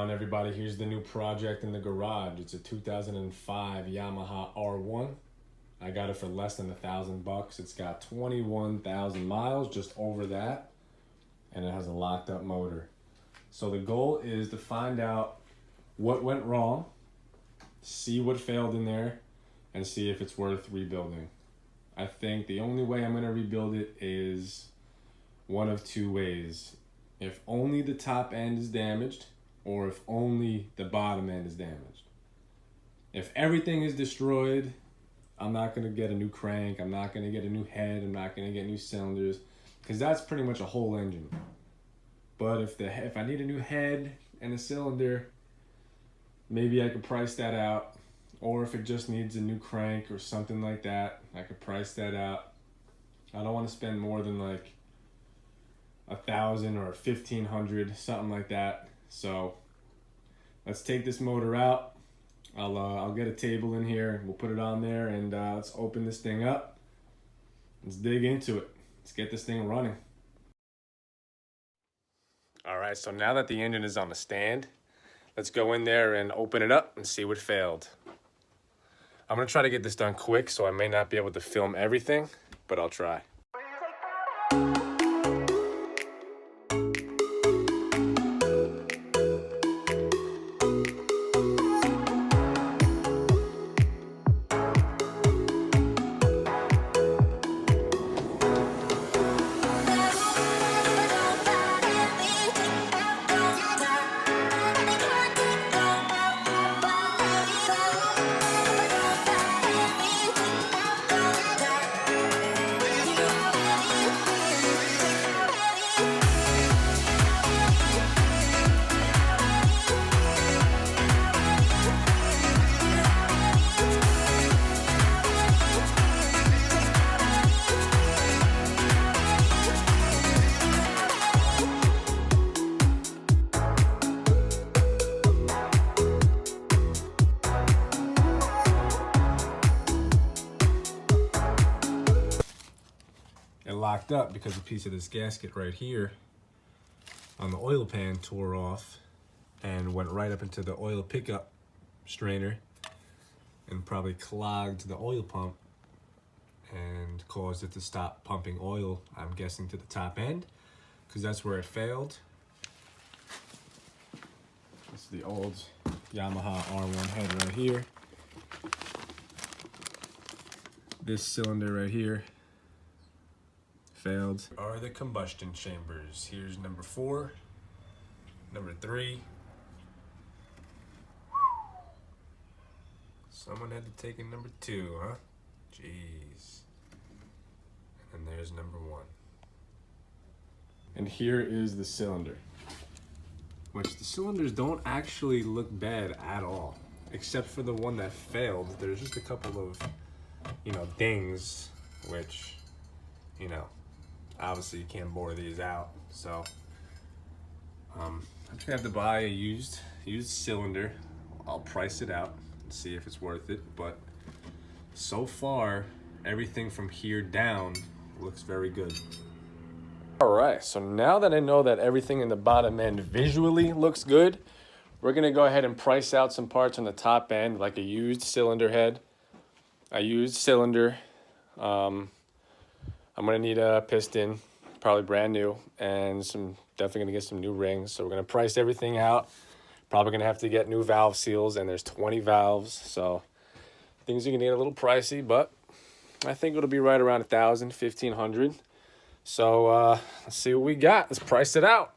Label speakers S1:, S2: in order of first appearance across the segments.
S1: on, everybody? Here's the new project in the garage. It's a 2005 Yamaha R1. I got it for less than $1,000. It's got 21,000 miles, just over that, and it has a locked up motor. So the goal is to find out what went wrong, see what failed in there, and see if it's worth rebuilding. I think the only way I'm gonna rebuild it is one of two ways. If only the top end is damaged, or if only the bottom end is damaged. If everything is destroyed, I'm not gonna get a new crank, I'm not gonna get a new head, I'm not gonna get new cylinders, because that's pretty much a whole engine. But if I need a new head and a cylinder, maybe I could price that out. Or if it just needs a new crank or something like that, I could price that out. I don't want to spend more than like $1,000 or $1,500, something like that. So let's take this motor out. I'll get a table in here. We'll put it on there, and let's open this thing up. Let's dig into it. Let's get this thing running. All right, so now that the engine is on the stand, let's go in there and open it up and see what failed. I'm gonna try to get this done quick, so I may not be able to film everything, but I'll try. It locked up because a piece of this gasket right here on the oil pan tore off and went right up into the oil pickup strainer and probably clogged the oil pump and caused it to stop pumping oil, I'm guessing, to the top end, because that's where it failed. This is the old Yamaha R1 head right here. This cylinder right here failed. Are the combustion chambers. Here's number 4, number 3. Someone had to take in number 2, huh? Jeez. And then there's number 1. And here is the cylinder, which the cylinders don't actually look bad at all, except for the one that failed. There's just a couple of, dings, which, obviously you can't bore these out. So I'm just gonna have to buy a used cylinder. I'll price it out and see if it's worth it. But so far, everything from here down looks very good. All right, so now that I know that everything in the bottom end visually looks good, we're gonna go ahead and price out some parts on the top end, like a used cylinder head, a used cylinder. I'm gonna need a piston, probably brand new, and definitely gonna get some new rings. So we're gonna price everything out. Probably gonna have to get new valve seals, and there's 20 valves, so things are gonna get a little pricey, but I think it'll be right around $1,000, $1,500. So let's see what we got. Let's price it out.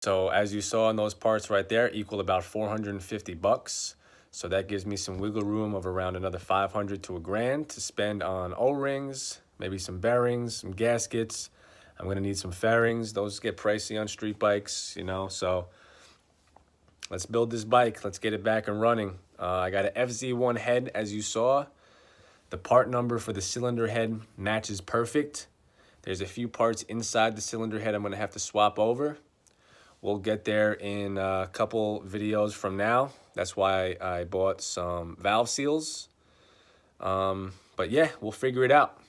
S1: So as you saw in those parts right there, equal about $450. So that gives me some wiggle room of around another $500 to $1,000 to spend on O-rings, maybe some bearings, some gaskets. I'm gonna need some fairings. Those get pricey on street bikes, so let's build this bike. Let's get it back and running. I got an FZ1 head, as you saw. The part number for the cylinder head matches perfect. There's a few parts inside the cylinder head I'm gonna have to swap over. We'll get there in a couple videos from now. That's why I bought some valve seals. But yeah, we'll figure it out.